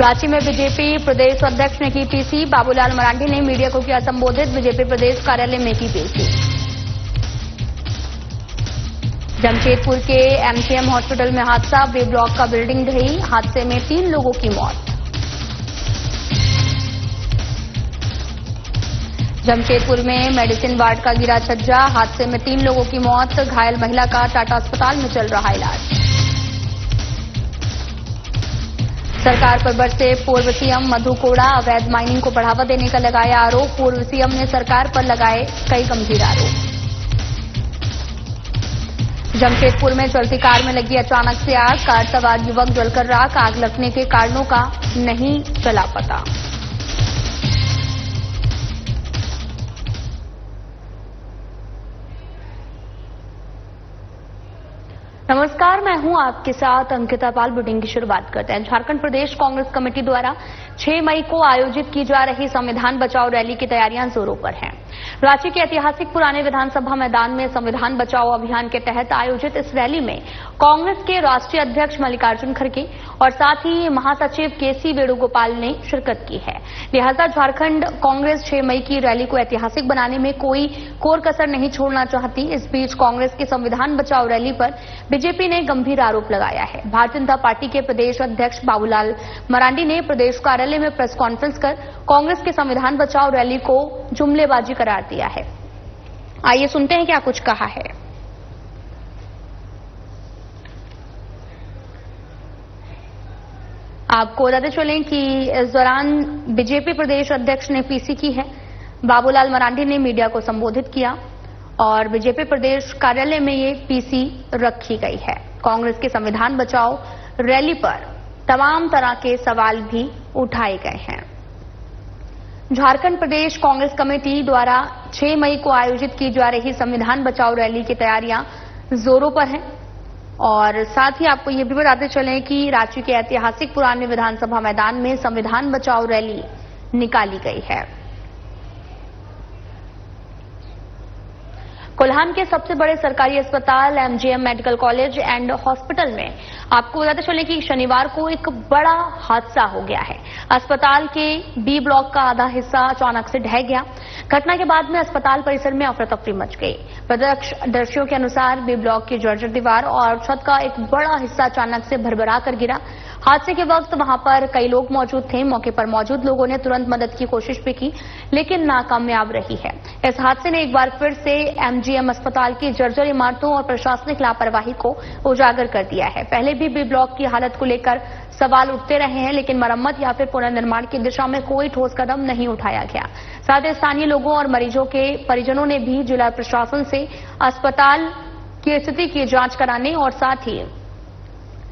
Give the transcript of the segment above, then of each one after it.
रांची में बीजेपी प्रदेश अध्यक्ष ने की पीसी। बाबूलाल मरांडी ने मीडिया को किया संबोधित। बीजेपी प्रदेश कार्यालय में की पीसी। जमशेदपुर के एमजीएम हॉस्पिटल में हादसा। बी ब्लॉक का बिल्डिंग ढही। हादसे में 3 लोगों की मौत। जमशेदपुर में मेडिसिन वार्ड का गिरा छज्जा। हादसे में 3 लोगों की मौत। घायल महिला का टाटा अस्पताल में चल रहा इलाज। सरकार पर बरसे पूर्व सीएम मधु कोड़ा। अवैध माइनिंग को बढ़ावा देने का लगाया आरोप। पूर्व सीएम ने सरकार पर लगाए कई गंभीर आरोप। जमशेदपुर में चलती कार में लगी अचानक से आग। कार सवार युवक जलकर राख। आग लगने के कारणों का नहीं चला पता। नमस्कार, मैं हूं आपके साथ अंकिता पाल। बुलेटिन की शुरुआत करते हैं। झारखंड प्रदेश कांग्रेस कमेटी द्वारा 6 मई को आयोजित की जा रही संविधान बचाओ रैली की तैयारियां जोरों पर हैं। रांची के ऐतिहासिक पुराने विधानसभा मैदान में संविधान बचाओ अभियान के तहत आयोजित इस रैली में कांग्रेस के राष्ट्रीय अध्यक्ष मल्लिकार्जुन खड़गे और साथ ही महासचिव केसी वेणुगोपाल ने शिरकत की है। लिहाजा झारखंड कांग्रेस 6 मई की रैली को ऐतिहासिक बनाने में कोई कोर कसर नहीं छोड़ना चाहती। इस बीच कांग्रेस की संविधान बचाओ रैली पर बीजेपी ने गंभीर आरोप लगाया है। भारतीय जनता पार्टी के प्रदेश अध्यक्ष बाबूलाल मरांडी ने प्रदेश कार्यालय में प्रेस कॉन्फ्रेंस कर कांग्रेस के संविधान बचाओ रैली को जुमलेबाजी करार दिया है। आइए सुनते हैं क्या कुछ कहा है। आपको बताते चलें कि इस दौरान बीजेपी प्रदेश अध्यक्ष ने पीसी की है। बाबूलाल मरांडी ने मीडिया को संबोधित किया और बीजेपी प्रदेश कार्यालय में ये पीसी रखी गई है। कांग्रेस के संविधान बचाओ रैली पर तमाम तरह के सवाल भी उठाए गए हैं। झारखंड प्रदेश कांग्रेस कमेटी द्वारा 6 मई को आयोजित की जा रही संविधान बचाओ रैली की तैयारियां जोरों पर हैं और साथ ही आपको ये भी बताते चलें कि रांची के ऐतिहासिक पुराने विधानसभा मैदान में संविधान बचाओ रैली निकाली गई है। कोल्हान के सबसे बड़े सरकारी अस्पताल MGM medical college and hospital में आपको बताते चलें कि शनिवार को एक बड़ा हादसा हो गया है। अस्पताल के बी ब्लॉक का आधा हिस्सा अचानक से ढह गया। घटना के बाद में अस्पताल परिसर में अफरा तफरी मच गई। प्रत्यक्षदर्शियों के अनुसार बी ब्लॉक की जर्जर दीवार और छत का एक बड़ा हिस्सा अचानक से भरभरा कर गिरा। हादसे के वक्त वहां पर कई लोग मौजूद थे। मौके पर मौजूद लोगों ने तुरंत मदद की कोशिश भी की लेकिन नाकामयाब रही है। इस हादसे ने एक बार फिर से एमजीएम अस्पताल की जर्जर इमारतों और प्रशासनिक लापरवाही को उजागर कर दिया है। पहले भी बी ब्लॉक की हालत को लेकर सवाल उठते रहे हैं लेकिन मरम्मत या फिर पुनर्निर्माण की दिशा में कोई ठोस कदम नहीं उठाया गया। साथ ही स्थानीय लोगों और मरीजों के परिजनों ने भी जिला प्रशासन से अस्पताल की स्थिति की जांच कराने और साथ ही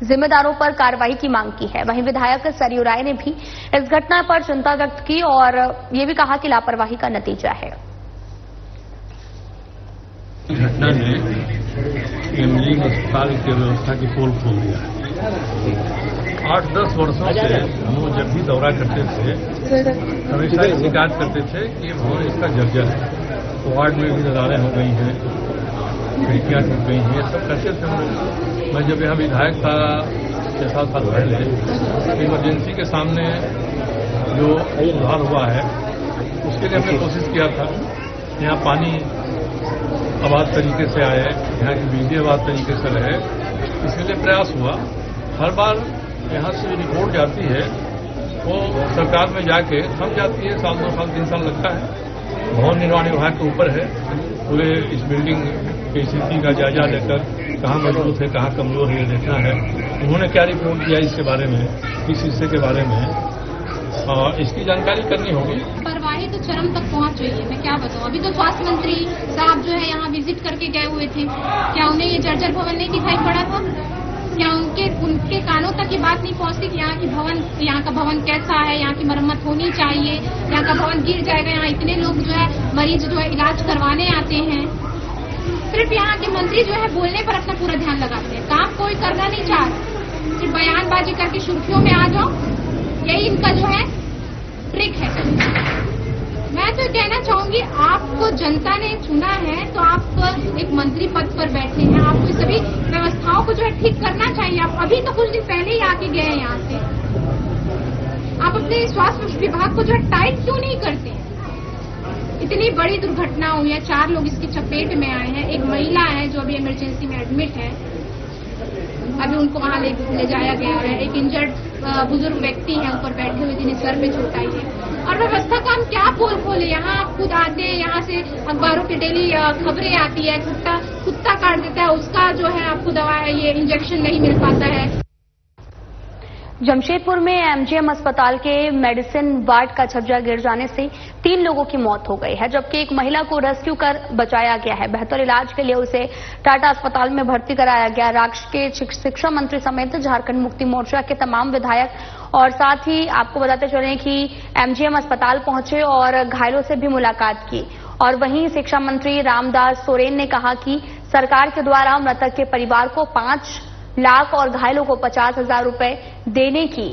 जिम्मेदारों पर कार्रवाई की मांग की है। वहीं विधायक सरयू राय ने भी इस घटना पर चिंता व्यक्त की और ये भी कहा कि लापरवाही का नतीजा है। घटना ने एमजीएम अस्पताल की व्यवस्था की पोल खोल दिया है। 8-10 वर्षों से हम लोग जब भी दौरा करते थे हमेशा ये शिकायत करते थे कि ये भवन इसका जर्जर है। वार्ड में भी दरारें हो गई हैं, खिड़कियां टूट गई हैं, सब कहते थे हम लोग। मैं जब यहाँ विधायक था 6-7 साल पहले इमरजेंसी के सामने जो सुधार हुआ है उसके लिए हमने कोशिश किया था। यहाँ पानी आबाद तरीके से आए, यहाँ की बिजली आबाद तरीके से रहे, इसके लिए प्रयास हुआ। हर बार यहाँ से रिपोर्ट जाती है वो सरकार में जाके थम जाती है। 1 साल 2 साल 3 साल लगता है। भवन निर्माण विभाग के ऊपर है पूरे इस बिल्डिंग की स्थिति का जायजा लेकर कहाँ मजबूत है कहाँ कमजोर है देखना है। उन्होंने क्या रिपोर्ट दिया इसके बारे में, किस हिस्से के बारे में इसकी जानकारी करनी होगी। लापरवाही तो चरम तक पहुंच गई है। मैं क्या बताऊं, अभी तो स्वास्थ्य मंत्री साहब जो है यहाँ विजिट करके गए हुए थे। क्या उन्हें ये जर्जर भवन नहीं दिखाई पड़ा था? क्या उनके कानों तक ये बात नहीं पहुंचती कि यहाँ का भवन कैसा है, यहाँ की मरम्मत होनी चाहिए, यहाँ का भवन गिर जाएगा। यहाँ इतने लोग जो है मरीज जो है इलाज करवाने आते हैं। सिर्फ यहाँ के मंत्री जो है बोलने पर अपना पूरा ध्यान लगाते हैं, काम कोई करना नहीं चाहते। सिर्फ बयानबाजी करके सुर्खियों में आ जाओ, यही इनका जो है ट्रिक है। मैं तो कहना चाहूंगी, आपको जनता ने चुना है तो आप एक मंत्री पद पर बैठे हैं, आपको सभी व्यवस्थाओं को जो है ठीक करना चाहिए। आप अभी तो कुछ दिन पहले ही आके गए यहाँ से। आप अपने स्वास्थ्य विभाग को जो है टाइट क्यों नहीं करते? इतनी बड़ी दुर्घटना हुई है, 4 लोग इसकी चपेट में आए हैं, एक महिला है जो अभी इमरजेंसी में एडमिट है, अभी उनको वहां ले जाया गया है, एक इंजर्ड बुजुर्ग व्यक्ति है ऊपर बैठे हुए जिन्हें सर में चोट आई है। और व्यवस्था का हम क्या पोल खोले? यहाँ आप खुद आते हैं, यहाँ से अखबारों की डेली खबरें आती है, कुत्ता काट देता है, उसका जो है आपको दवा है, ये इंजेक्शन नहीं मिल पाता है। जमशेदपुर में एमजीएम अस्पताल के मेडिसिन वार्ड का छज्जा गिर जाने से 3 लोगों की मौत हो गई है, जबकि एक महिला को रेस्क्यू कर बचाया गया है। बेहतर इलाज के लिए उसे टाटा अस्पताल में भर्ती कराया गया। राज्य के शिक्षा मंत्री समेत झारखंड मुक्ति मोर्चा के तमाम विधायक और साथ ही आपको बताते चलें कि एमजीएम अस्पताल पहुंचे और घायलों से भी मुलाकात की। और वहीं शिक्षा मंत्री रामदास सोरेन ने कहा कि सरकार के द्वारा मृतक के परिवार को 5 लाख और घायलों को 50,000 रुपए देने की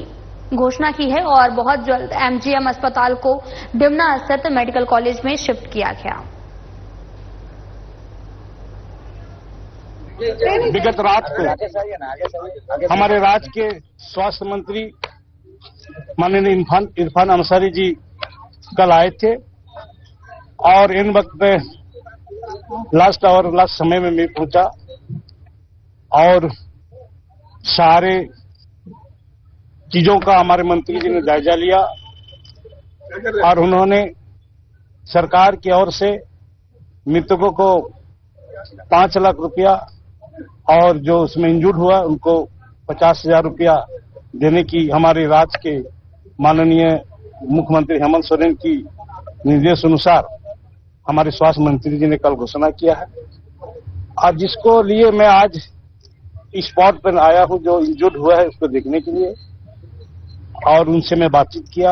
घोषणा की है और बहुत जल्द एमजीएम अस्पताल को डिमना स्थित मेडिकल कॉलेज में शिफ्ट किया गया। विगत रात को हमारे राज्य के स्वास्थ्य मंत्री माननीय इरफान अंसारी जी कल आए थे और इन वक्त पे लास्ट समय में मैं पहुंचा और सारे चीजों का हमारे मंत्री जी ने जायजा लिया और उन्होंने सरकार की ओर से मृतकों को 5 लाख रुपया और जो उसमें इंजर्ड हुआ उनको 50,000 रुपया देने की हमारे राज्य के माननीय मुख्यमंत्री हेमंत सोरेन की निर्देश अनुसार हमारे स्वास्थ्य मंत्री जी ने कल घोषणा किया है। और जिसको लिए मैं आज स्पॉट पर आया हूं, जो इंजर्ड हुआ है उसको देखने के लिए और उनसे मैं बातचीत किया।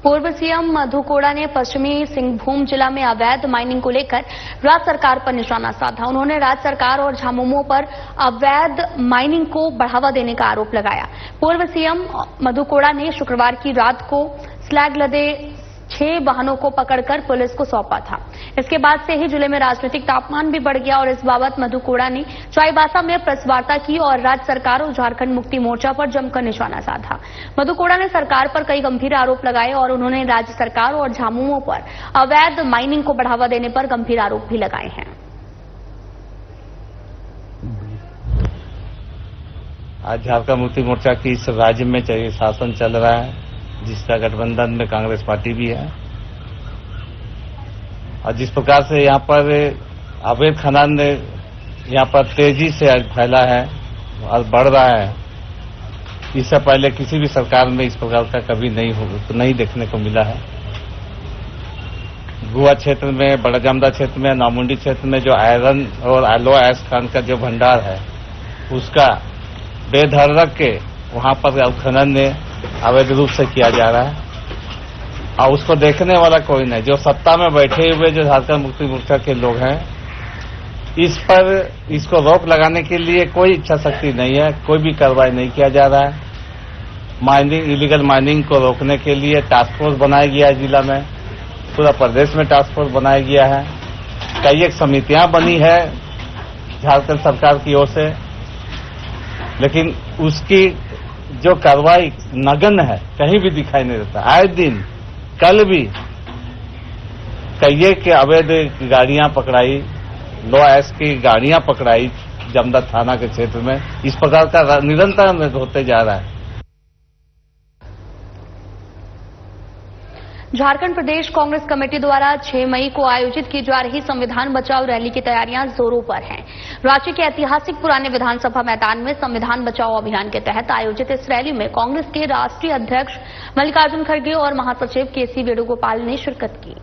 पूर्व सीएम मधु कोड़ा ने पश्चिमी सिंहभूम जिला में अवैध माइनिंग को लेकर राज्य सरकार पर निशाना साधा। उन्होंने राज्य सरकार और झामुमो पर अवैध माइनिंग को बढ़ावा देने का आरोप लगाया। पूर्व सीएम मधु कोड़ा ने शुक्रवार की रात को स्लैग लदे 6 वाहनों को पकड़कर पुलिस को सौंपा था। इसके बाद से ही जिले में राजनीतिक तापमान भी बढ़ गया और इस बाबत मधु कोड़ा ने चाईबासा में प्रेस वार्ता की और राज्य सरकार और झारखंड मुक्ति मोर्चा पर जमकर निशाना साधा। मधु कोड़ा ने सरकार पर कई गंभीर आरोप लगाए और उन्होंने राज्य सरकार और झामुमो पर अवैध माइनिंग को बढ़ावा देने पर गंभीर आरोप भी लगाए हैं। आज झारखंड मुक्ति मोर्चा की इस राज्य में शासन चल रहा है, जिसका गठबंधन में कांग्रेस पार्टी भी है और जिस प्रकार से यहाँ पर अवैध खनन यहाँ पर तेजी से फैला है और बढ़ रहा है, इससे पहले किसी भी सरकार में इस प्रकार का कभी नहीं देखने को मिला है। गुआ क्षेत्र में, बड़ा जामदा क्षेत्र में, नामुंडी क्षेत्र में जो आयरन और एलो एस खान का जो भंडार है उसका बेधर रख के वहां पर खनन अवैध रूप से किया जा रहा है और उसको देखने वाला कोई नहीं। जो सत्ता में बैठे हुए जो झारखंड मुक्ति मोर्चा के लोग हैं, इस पर इसको रोक लगाने के लिए कोई इच्छा शक्ति नहीं है, कोई भी कार्रवाई नहीं किया जा रहा है। माइनिंग, इलीगल माइनिंग को रोकने के लिए टास्क फोर्स बनाया गया है, जिला में, पूरा प्रदेश में टास्क फोर्स बनाया गया है। कई एक समितियां बनी है झारखंड सरकार की ओर से, लेकिन उसकी जो कार्रवाई नगण्य है, कहीं भी दिखाई नहीं देता। आए दिन कल भी कई के अवैध गाड़ियां पकड़ाई, लो एस की गाड़ियां पकड़ाई जमदा थाना के क्षेत्र में। इस प्रकार का निरंतर होते जा रहा है। झारखंड प्रदेश कांग्रेस कमेटी द्वारा 6 मई को आयोजित की जा रही संविधान बचाओ रैली की तैयारियां जोरों पर हैं। रांची के ऐतिहासिक पुराने विधानसभा मैदान में संविधान बचाओ अभियान के तहत आयोजित इस रैली में कांग्रेस के राष्ट्रीय अध्यक्ष मल्लिकार्जुन खड़गे और महासचिव केसी वेणुगोपाल ने शिरकत की।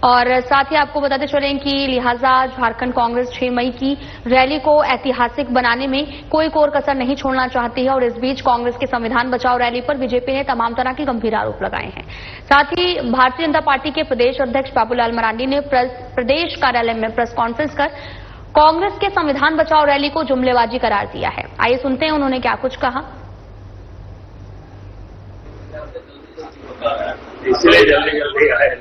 और साथ ही आपको बताते चलें कि लिहाजा झारखंड कांग्रेस 6 मई की रैली को ऐतिहासिक बनाने में कोई कोर कसर नहीं छोड़ना चाहती है। और इस बीच कांग्रेस के संविधान बचाओ रैली पर बीजेपी ने तमाम तरह के गंभीर आरोप लगाए हैं। साथ ही भारतीय जनता पार्टी के प्रदेश अध्यक्ष बाबूलाल मरांडी ने प्रदेश कार्यालय में प्रेस कॉन्फ्रेंस कर कांग्रेस के संविधान बचाओ रैली को जुमलेबाजी करार दिया है। आइए सुनते हैं उन्होंने क्या कुछ कहा। इसलिए जल्दी आए।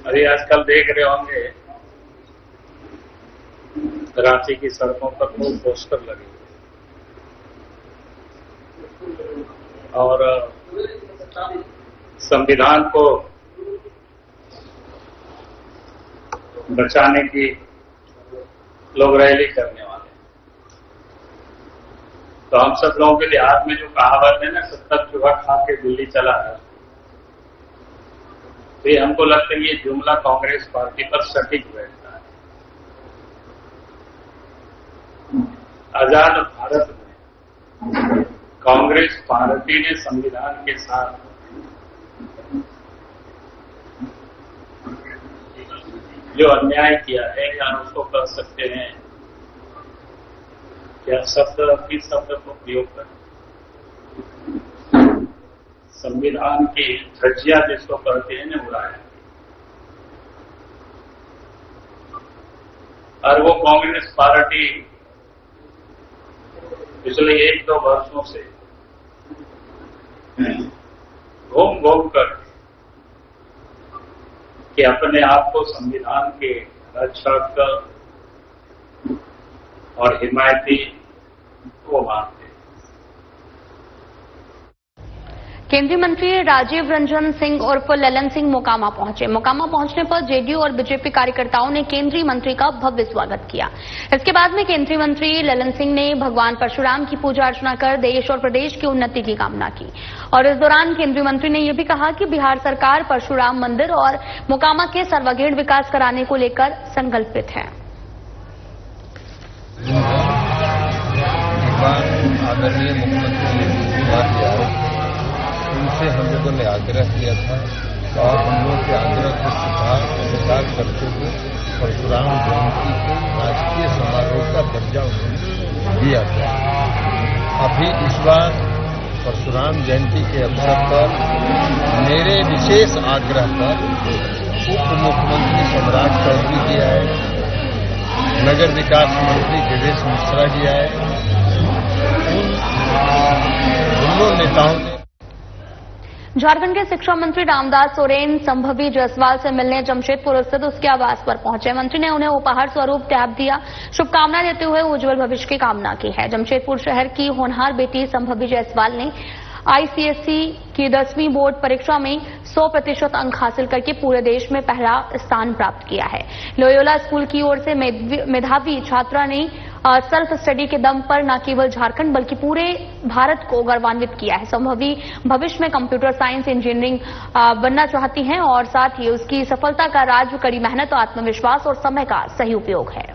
अभी आजकल देख रहे होंगे रांची की सड़कों पर खूब पोस्टर लगे, और संविधान को बचाने की लोग रैली करने वाले। तो हम सब लोगों के लिहाज में जो कहावत है ना, 70 चूहा खा के दिल्ली चला है, तो ये हमको लगता है ये जुमला कांग्रेस पार्टी पर सटीक बैठता है। आजाद भारत में कांग्रेस पार्टी ने संविधान के साथ जो अन्याय किया है, या उसको कह सकते हैं क्या शब्द को प्रयोग कर संविधान की धज्जियां जिसको कहते हैं ना, उड़ाया। और वो कांग्रेस पार्टी पिछले 1-2 वर्षों से घूम घूम कर कि अपने आप को संविधान के रक्षक और हिमायती वो मानते। केंद्रीय मंत्री राजीव रंजन सिंह उर्फ ललन सिंह मोकामा पहुंचे। मोकामा पहुंचने पर जेडीयू और बीजेपी कार्यकर्ताओं ने केंद्रीय मंत्री का भव्य स्वागत किया। इसके बाद में केंद्रीय मंत्री ललन सिंह ने भगवान परशुराम की पूजा अर्चना कर देश और प्रदेश की उन्नति की कामना की। और इस दौरान केंद्रीय मंत्री ने यह भी कहा कि बिहार सरकार परशुराम मंदिर और मोकामा के सर्वांगीण विकास कराने को लेकर संकल्पित है। आदरणीय मुख्यमंत्री उनसे हम लोगों ने आग्रह किया था और हम लोगों के आग्रह को स्वीकार करते हुए परशुराम जयंती को राष्ट्रीय समारोह का दर्जा उन्होंने दिया था। अभी इस बार परशुराम जयंती के अवसर पर मेरे विशेष आग्रह पर उप मुख्यमंत्री सम्राट चौधरी जी आए, नगर विकास मंत्री देवेश मिश्रा जी आए। उन दोनों नेताओं ने झारखंड के शिक्षा मंत्री रामदास सोरेन संभवी जायसवाल से मिलने जमशेदपुर स्थित उसके आवास पर पहुंचे। मंत्री ने उन्हें उपहार स्वरूप टैब दिया। शुभकामना देते हुए उज्जवल भविष्य की कामना की है। जमशेदपुर शहर की होनहार बेटी संभवी जायसवाल ने आईसीएसई की 10वीं बोर्ड परीक्षा में 100% अंक हासिल करके पूरे देश में पहला स्थान प्राप्त किया है। लोयोला स्कूल की ओर से मेधावी छात्रा ने सेल्फ स्टडी के दम पर न केवल झारखंड बल्कि पूरे भारत को गौरवान्वित किया है। संभवी भविष्य में कंप्यूटर साइंस इंजीनियरिंग बनना चाहती हैं और साथ ही उसकी सफलता का राज कड़ी मेहनत, आत्मविश्वास और समय का सही उपयोग है।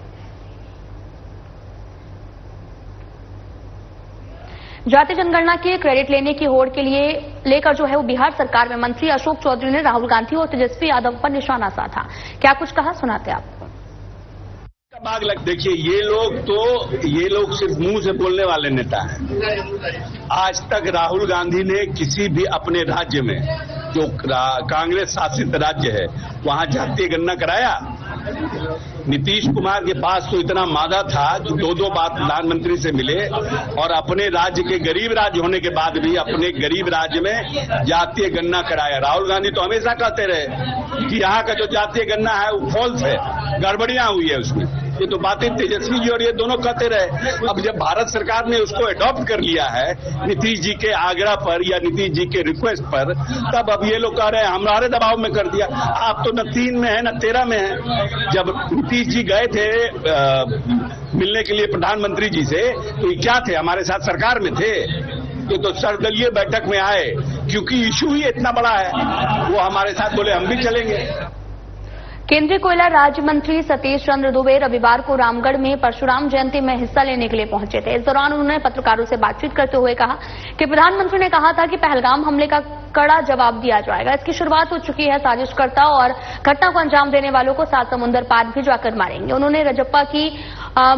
जाति जनगणना के क्रेडिट लेने की होड़ के लिए लेकर जो है वो बिहार सरकार में मंत्री अशोक चौधरी ने राहुल गांधी और तेजस्वी यादव पर निशाना साधा। क्या कुछ कहा, सुनाते आपको। देखिए, ये लोग सिर्फ मुंह से बोलने वाले नेता हैं। आज तक राहुल गांधी ने किसी भी अपने राज्य में, जो कांग्रेस शासित राज्य है, वहां जातीय गणना कराया? नीतीश कुमार के पास तो इतना मादा था कि 2-2 बार प्रधानमंत्री से मिले और अपने राज्य के गरीब राज्य होने के बाद भी अपने गरीब राज्य में जातीय गणना कराया। राहुल गांधी तो हमेशा कहते रहे कि यहाँ का जो जातीय गणना है वो फॉल्स है, गड़बड़ियां हुई है उसमें। ये तो बातें तेजस्वी जी और ये दोनों कहते रहे। अब जब भारत सरकार ने उसको अडॉप्ट कर लिया है नीतीश जी के आग्रह पर या नीतीश जी के रिक्वेस्ट पर, तब अब ये लोग कह रहे हैं हमारे दबाव में कर दिया। आप तो न 3 में है न 13 में है। जब नीतीश जी गए थे मिलने के लिए प्रधानमंत्री जी से, तो ये क्या थे, हमारे साथ सरकार में थे। ये तो सर्वदलीय बैठक में आए क्योंकि इशू ही इतना बड़ा है। वो हमारे साथ बोले हम भी चलेंगे। केंद्रीय कोयला राज्य मंत्री सतीश चंद्र दुबे रविवार को रामगढ़ में परशुराम जयंती में हिस्सा लेने के लिए पहुंचे थे। इस दौरान उन्होंने पत्रकारों से बातचीत करते हुए कहा कि प्रधानमंत्री ने कहा था कि पहलगाम हमले का कड़ा जवाब दिया जाएगा। इसकी शुरुआत हो चुकी है। साजिशकर्ता और घटना को अंजाम देने वालों को 7 समुंदर पार भी जाकर मारेंगे। उन्होंने रजप्पा की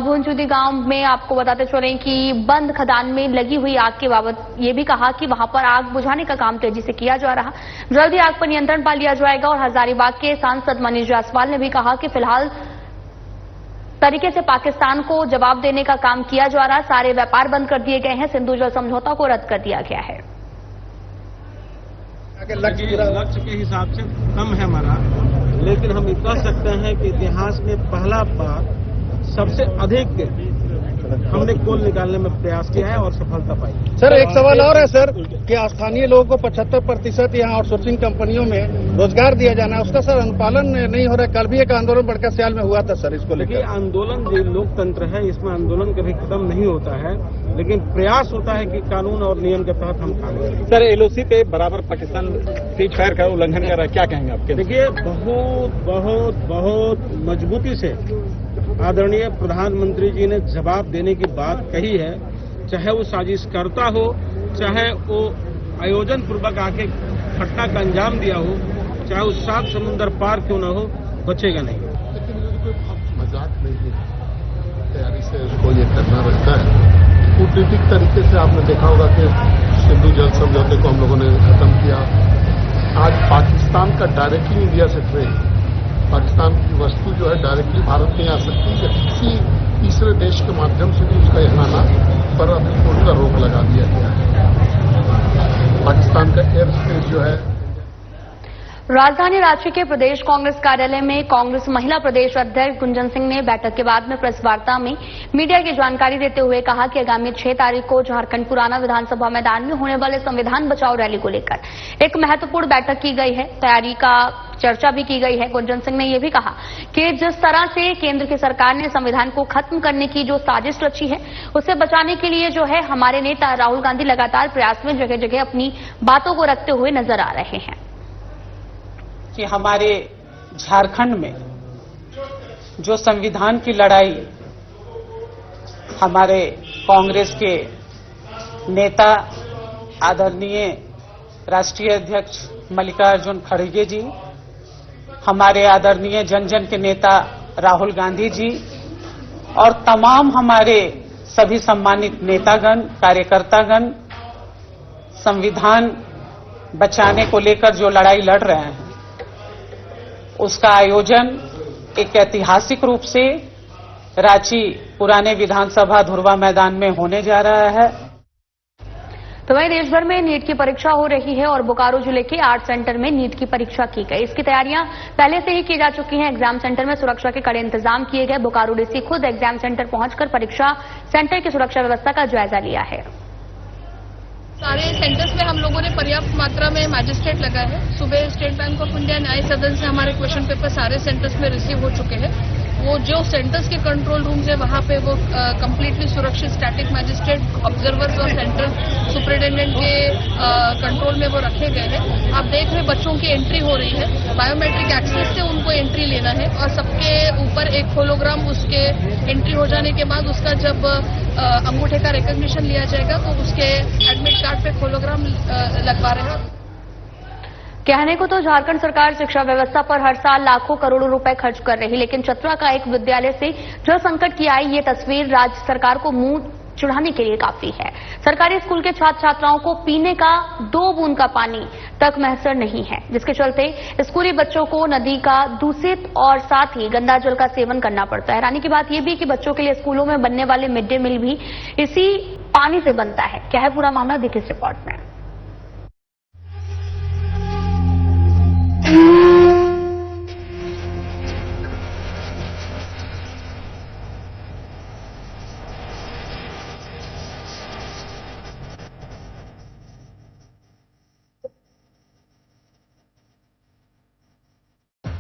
भूंजुदी गांव में आपको बताते चलें कि बंद खदान में लगी हुई आग के बाबत ये भी कहा कि वहां पर आग बुझाने का काम तेजी से किया जा रहा, जल्द ही आग पर नियंत्रण पा लिया जाएगा। और हजारीबाग के सांसद मनीष जायसवाल ने भी कहा कि फिलहाल तरीके से पाकिस्तान को जवाब देने का काम किया जा रहा। सारे व्यापार बंद कर दिए गए हैं। सिंधु जल समझौता को रद्द कर दिया गया है। लक्ष्य के हिसाब से कम है हमारा, लेकिन हम ये कह सकते हैं कि इतिहास में पहला बार सबसे अधिक हमने कोल निकालने में प्रयास किया है और सफलता पाई। सर एक सवाल और है सर कि स्थानीय लोगों को 75% यहाँ आउटसोर्सिंग कंपनियों में रोजगार दिया जाना है, उसका सर अनुपालन नहीं हो रहा है। कल भी एक आंदोलन बड़का सियाल में हुआ था सर, इसको लेकर। आंदोलन जो लोकतंत्र है, इसमें आंदोलन कभी खत्म नहीं होता है, लेकिन प्रयास होता है कि कानून और नियम के तहत हम काम करें। सर एलओसी पे बराबर पाकिस्तान सीज फायर का उल्लंघन कर रहा है, क्या कहेंगे आपके? देखिए बहुत मजबूती से आदरणीय प्रधानमंत्री जी ने जवाब देने की बात कही है, चाहे वो साजिशकर्ता हो, चाहे वो आयोजन पूर्वक आके घटना का अंजाम दिया हो, चाहे वो 7 समुद्र पार क्यों न हो, बचेगा नहीं। मजाक नहीं है, तैयारी से उसको ये करना रहता है। कूटनीतिक तरीके से आपने देखा होगा कि सिंधु जल समझौते को हम लोगों ने खत्म किया। आज पाकिस्तान का डायरेक्टली इंडिया से ट्रेड, पाकिस्तान की वस्तु जो है डायरेक्टली भारत नहीं आ सकती या किसी तीसरे देश के माध्यम से भी उसका यहाँ आना पर अभी पूर्ण रोक लगा दिया गया है। पाकिस्तान का एयर स्पेस जो है। राजधानी रांची के प्रदेश कांग्रेस कार्यालय में कांग्रेस महिला प्रदेश अध्यक्ष गुंजन सिंह ने बैठक के बाद में प्रेस वार्ता में मीडिया की जानकारी देते हुए कहा कि आगामी 6 तारीख को झारखंड पुराना विधानसभा मैदान में होने वाले संविधान बचाओ रैली को लेकर एक महत्वपूर्ण बैठक की गई है, तैयारी का चर्चा भी की गई है। गुंजन सिंह ने यह भी कहा कि जिस तरह से केंद्र की सरकार ने संविधान को खत्म करने की जो साजिश रची है, उसे बचाने के लिए जो है हमारे नेता राहुल गांधी लगातार प्रयास में जगह जगह अपनी बातों को रखते हुए नजर आ रहे हैं कि हमारे झारखंड में जो संविधान की लड़ाई हमारे कांग्रेस के नेता आदरणीय राष्ट्रीय अध्यक्ष मल्लिकार्जुन खड़गे जी, हमारे आदरणीय जन जन के नेता राहुल गांधी जी और तमाम हमारे सभी सम्मानित नेतागण, कार्यकर्तागण संविधान बचाने को लेकर जो लड़ाई लड़ रहे हैं, उसका आयोजन एक ऐतिहासिक रूप से रांची पुराने विधानसभा धुरवा मैदान में होने जा रहा है। तो वहीं देश भर में नीट की परीक्षा हो रही है और बोकारो जिले के 8 सेंटर में नीट की परीक्षा की गई। इसकी तैयारियां पहले से ही की जा चुकी हैं। एग्जाम सेंटर में सुरक्षा के कड़े इंतजाम किए गए। बोकारो डीसी खुद एग्जाम सेंटर पहुंचकर परीक्षा सेंटर की सुरक्षा व्यवस्था का जायजा लिया है। सारे सेंटर्स में हम लोगों ने पर्याप्त मात्रा में मैजिस्ट्रेट लगाए हैं। सुबह स्टेट बैंक ऑफ इंडिया न्याय सदन से हमारे क्वेश्चन पेपर सारे सेंटर्स में रिसीव हो चुके हैं। वो जो सेंटर्स के कंट्रोल रूम्स है वहां पे वो कंप्लीटली सुरक्षित स्टैटिक मैजिस्ट्रेट ऑब्जर्वर्स और सेंट्रल सुपरिटेंडेंट के कंट्रोल में वो रखे गए हैं। आप देख रहे बच्चों की एंट्री हो रही है, बायोमेट्रिक एक्सेस से उनको एंट्री लेना है और सबके ऊपर एक होलोग्राम, उसके एंट्री हो जाने के बाद उसका जब अंगूठे का रिकॉग्निशन लिया जाएगा तो उसके एडमिट कार्ड पे होलोग्राम लगवा रहे हैं। कहने को तो झारखंड सरकार शिक्षा व्यवस्था पर हर साल लाखों करोड़ों रुपए खर्च कर रही, लेकिन चतरा का एक विद्यालय से जल संकट की आई ये तस्वीर राज्य सरकार को मुंह चढ़ाने के लिए काफी है। सरकारी स्कूल के छात्र छात्राओं को पीने का 2 बूंद का पानी तक मैसर नहीं है, जिसके चलते स्कूली बच्चों को नदी का दूषित और साथ ही गंदा जल का सेवन करना पड़ता है। हैरानी की बात यह भी कि बच्चों के लिए स्कूलों में बनने वाले मिड डे मील भी इसी पानी से बनता है। क्या है पूरा मामला, देखिए इस रिपोर्ट में।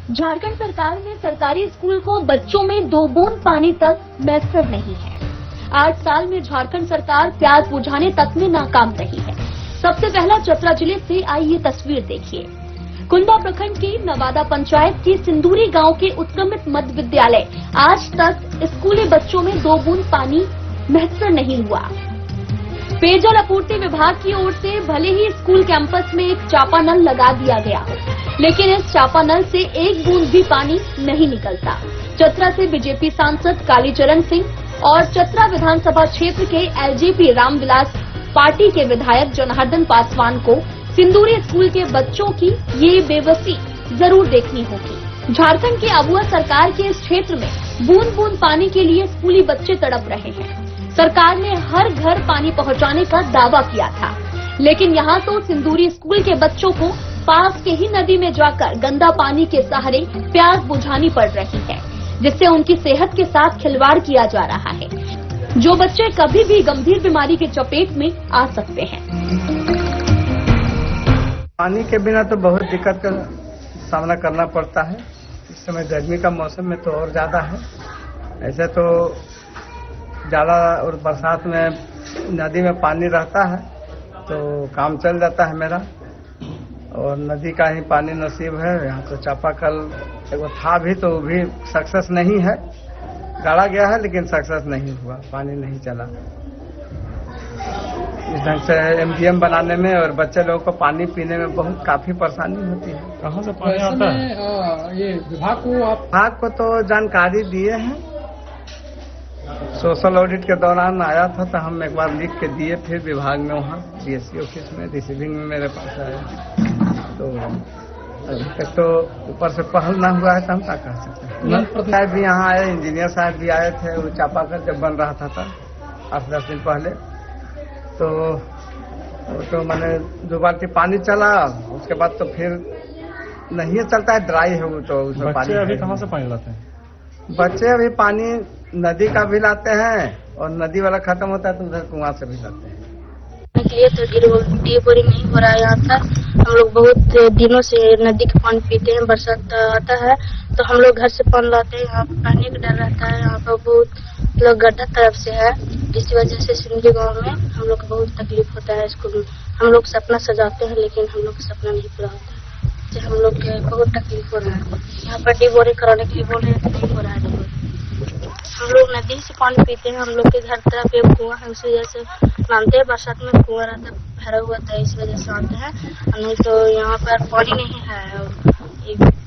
झारखंड सरकार में सरकारी स्कूल को बच्चों में 2 बूंद पानी तक मैसर नहीं है। 8 साल में झारखंड सरकार प्यास बुझाने तक में नाकाम रही है। सबसे पहला चतरा जिले से आई ये तस्वीर देखिए। कुंदा प्रखंड के नवादा पंचायत के सिंदूरी गांव के उत्क्रमित मध्य विद्यालय आज तक स्कूली बच्चों में 2 बूंद पानी मैसर नहीं हुआ। पेयजल आपूर्ति विभाग की ओर से भले ही स्कूल कैंपस में एक चापानल लगा दिया गया हो, लेकिन इस चापानल से 1 बूंद भी पानी नहीं निकलता। चतरा से बीजेपी सांसद कालीचरण सिंह और चतरा विधानसभा क्षेत्र के एलजेपी रामविलास पार्टी के विधायक जनार्दन पासवान को सिंदूरी स्कूल के बच्चों की ये बेबसी जरूर देखनी होगी। झारखंड की अबुआ सरकार के इस क्षेत्र में बूंद बूंद पानी के लिए स्कूली बच्चे तड़प रहे हैं। सरकार ने हर घर पानी पहुंचाने का दावा किया था, लेकिन यहाँ तो सिंदूरी स्कूल के बच्चों को पास के ही नदी में जाकर गंदा पानी के सहारे प्यास बुझानी पड़ रही है, जिससे उनकी सेहत के साथ खिलवाड़ किया जा रहा है। जो बच्चे कभी भी गंभीर बीमारी की चपेट में आ सकते हैं। पानी के बिना तो बहुत दिक्कत का सामना करना पड़ता है। इस समय गर्मी का मौसम में तो और ज्यादा है। ऐसे तो ज्यादा और बरसात में नदी में पानी रहता है तो काम चल जाता है मेरा, और नदी का ही पानी नसीब है। यहाँ तो चापाकल एगो था भी तो भी सक्सेस नहीं है, गाड़ा गया है लेकिन सक्सेस नहीं हुआ, पानी नहीं चला। इस ढंग से एमजीएम बनाने में और बच्चे लोगों को पानी पीने में बहुत काफी परेशानी होती है। कहाँ से पानी आता है? ये विभाग को तो जानकारी दिए हैं। सोशल ऑडिट के दौरान आया था तो हम एक बार लिख के दिए, फिर विभाग में वहाँ बीएससी ऑफिस में रिसीविंग में मेरे पास आया। तो अभी तक तो ऊपर से पहल ना हुआ है तो हम क्या कह सकते हैं। साहब भी यहाँ आए, इंजीनियर साहब भी आए थे। वो चापाकल जब बन रहा था 8-10 दिन पहले, तो मैंने 2 बाल्टी पानी चला, उसके बाद तो फिर नहीं चलता है, ड्राई है वो। तो उसमें बच्चे अभी कहाँ से पानी लाते हैं? बच्चे अभी पानी नदी का भी लाते हैं और नदी वाला खत्म होता है तो उधर कुआं से भी लाते हैं। ये तो डी बोरिंग नहीं हो रहा है यहाँ पर। हम लोग बहुत दिनों से नदी का पानी पीते हैं। बरसात आता है तो हम लोग घर से पानी लाते हैं। यहाँ पर पानी का डर रहता है। यहाँ पर बहुत लोग गड्ढा तरफ से है, जिसकी वजह से सिंधी गांव में हम लोग को बहुत तकलीफ होता है। स्कूल हम लोग सपना सजाते हैं लेकिन हम लोग का सपना नहीं पूरा होता है। हम लोग के बहुत तकलीफ हो रहा है। यहाँ पर डी बोरिंग कराने के लिए बोल रहे हैं तो नहीं हो रहा है। हम लोग नदी से पानी पीते हैं। हम लोग के घर तरफ एक कुआं है, उसी वजह से मानते हैं। बरसात में कुआं रहता भरा हुआ था, इस वजह से आते हैं। नहीं तो यहाँ पर पानी नहीं है।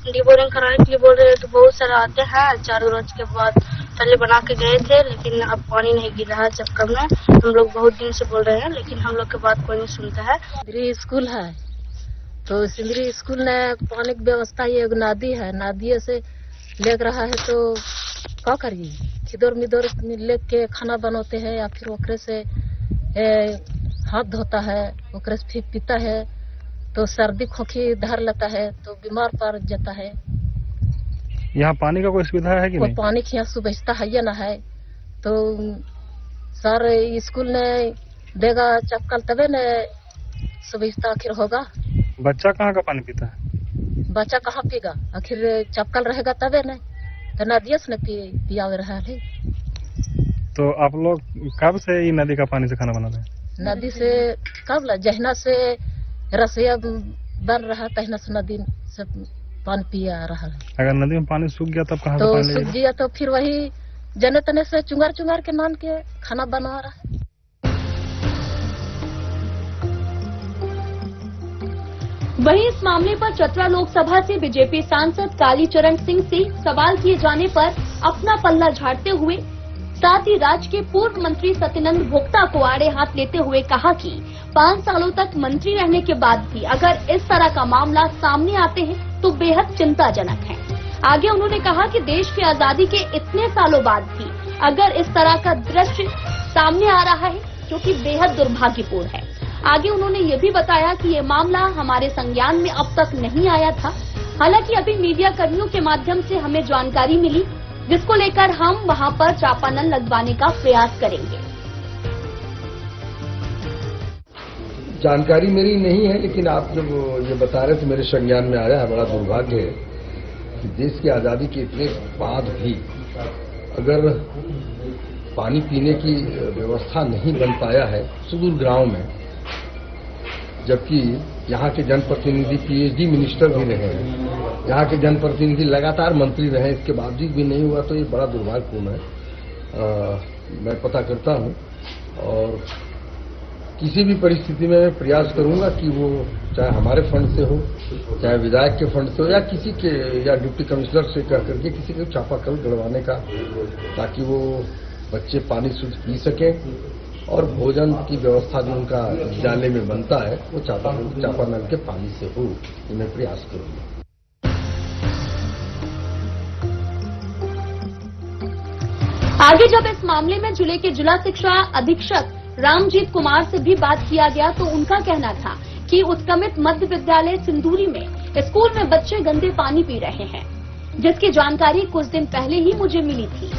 डी बोरिंग कराने के लिए बोल रहे हैं तो बहुत सारे आते हैं। 4 रोज के बाद पहले बना के गए थे लेकिन अब पानी नहीं गिर रहा है चक्कर में। हम लोग बहुत दिन से बोल रहे हैं लेकिन हम लोग की बात कोई नहीं सुनता है। सिंदरी स्कूल है तो सिंदरी स्कूल में पानी की व्यवस्था, ये नदी है, नदी से लेकर रहा है तो क्या करिए? खिदोर मिदोर लेके खाना बनाते हैं या फिर ओकरे से हाथ धोता है, ओकरे से फिर पीता है तो सर्दी खोखी धर लेता है तो बीमार पड़ जाता है। यहाँ पानी का कोई सुविधा है कि नहीं? पानी की यहाँ सुविधा है या ना है तो सर स्कूल ने देगा चक्कल तबे न सुविधा आखिर होगा। बच्चा कहाँ का पानी पीता है? बच्चा कहाँ पीगा? आखिर चक्कल रहेगा तबे न, तो नदिया से न पिया रहा है। तो आप लोग कब से ये नदी का पानी से खाना बनाते हैं? नदी से कब जहना से रसोईया बन रहा है तहना से नदी से पानी पिया रहा है। अगर नदी में पानी सूख गया तब कहाँ तो से पानी सूख गया तो फिर वही जने तने से चुंगार चुंगार के मान के खाना बना रहा है। वहीं इस मामले पर चतरा लोकसभा से बीजेपी सांसद कालीचरण सिंह से सवाल किए जाने पर अपना पल्ला झाड़ते हुए साथ ही राज्य के पूर्व मंत्री सत्यनंद भोक्ता को आड़े हाथ लेते हुए कहा कि 5 सालों तक मंत्री रहने के बाद भी अगर इस तरह का मामला सामने आते हैं तो बेहद चिंताजनक है। आगे उन्होंने कहा कि देश की आजादी के इतने सालों बाद भी अगर इस तरह का दृश्य सामने आ रहा है जो कि बेहद दुर्भाग्यपूर्ण है। आगे उन्होंने ये भी बताया कि ये मामला हमारे संज्ञान में अब तक नहीं आया था। हालांकि अभी मीडिया कर्मियों के माध्यम से हमें जानकारी मिली जिसको लेकर हम वहां पर चापानल लगवाने का प्रयास करेंगे। जानकारी मेरी नहीं है लेकिन आप जब ये बता रहे थे मेरे संज्ञान में आया है। बड़ा दुर्भाग्य है कि देश की आजादी के इतने बाद भी अगर पानी पीने की व्यवस्था नहीं बन पाया है सुदूर गांव में, जबकि यहाँ के जनप्रतिनिधि पीएचडी मिनिस्टर भी रहे हैं, यहाँ के जनप्रतिनिधि लगातार मंत्री रहे, इसके बावजूद भी नहीं हुआ तो ये बड़ा दुर्भाग्यपूर्ण है। मैं पता करता हूँ और किसी भी परिस्थिति में मैं प्रयास करूंगा कि वो चाहे हमारे फंड से हो, चाहे विधायक के फंड से हो या किसी के या डिप्टी कमिश्नर से कह करके किसी को चापाकल गड़वाने का, ताकि वो बच्चे पानी शुद्ध पी सकें और भोजन की व्यवस्था जो उनका विद्यालय में बनता है वो चापानल के पानी से हो, ये मैं प्रयास करूंगा। आगे जब इस मामले में जिले के जिला शिक्षा अधीक्षक रामजीत कुमार से भी बात किया गया तो उनका कहना था कि उत्क्रमित मध्य विद्यालय सिंदूरी में स्कूल में बच्चे गंदे पानी पी रहे हैं, जिसकी जानकारी कुछ दिन पहले ही मुझे मिली थी।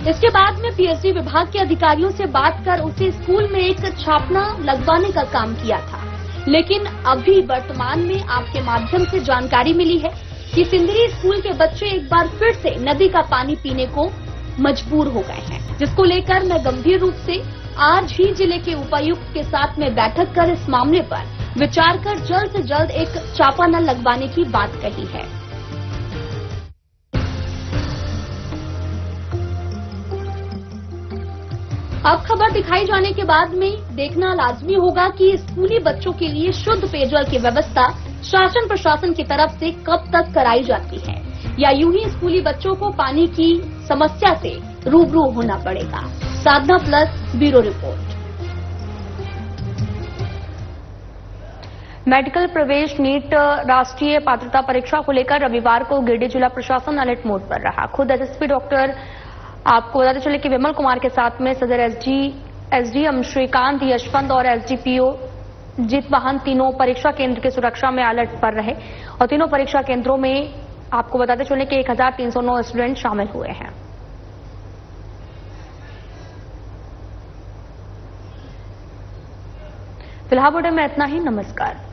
इसके बाद में पीएचडी विभाग के अधिकारियों से बात कर उसे स्कूल में एक छापना लगवाने का काम किया था। लेकिन अभी वर्तमान में आपके माध्यम से जानकारी मिली है कि सिंदरी स्कूल के बच्चे एक बार फिर से नदी का पानी पीने को मजबूर हो गए हैं, जिसको लेकर मैं गंभीर रूप से आज ही जिले के उपायुक्त के साथ में बैठक कर इस मामले पर विचार कर जल्द से जल्द एक चापानल लगवाने की बात कही है। अब खबर दिखाई जाने के बाद में देखना लाजमी होगा कि स्कूली बच्चों के लिए शुद्ध पेयजल की व्यवस्था शासन प्रशासन की तरफ से कब तक कराई जाती है, या यूं ही स्कूली बच्चों को पानी की समस्या से रूबरू होना पड़ेगा। साधना प्लस ब्यूरो रिपोर्ट। मेडिकल प्रवेश नीट राष्ट्रीय पात्रता परीक्षा को लेकर रविवार को गिरिडीह जिला प्रशासन अलर्ट मोड पर रहा। खुद एसएसपी डॉक्टर आपको बताते चले कि विमल कुमार के साथ में सदर एसडीएम श्रीकांत, यशवंत और एसडीपीओ जीत वाहन तीनों परीक्षा केंद्र की सुरक्षा में अलर्ट पर रहे और तीनों परीक्षा केंद्रों में आपको बताते चले कि 1309 स्टूडेंट शामिल हुए हैं। फिलहाल बुलेटिन में इतना ही। नमस्कार।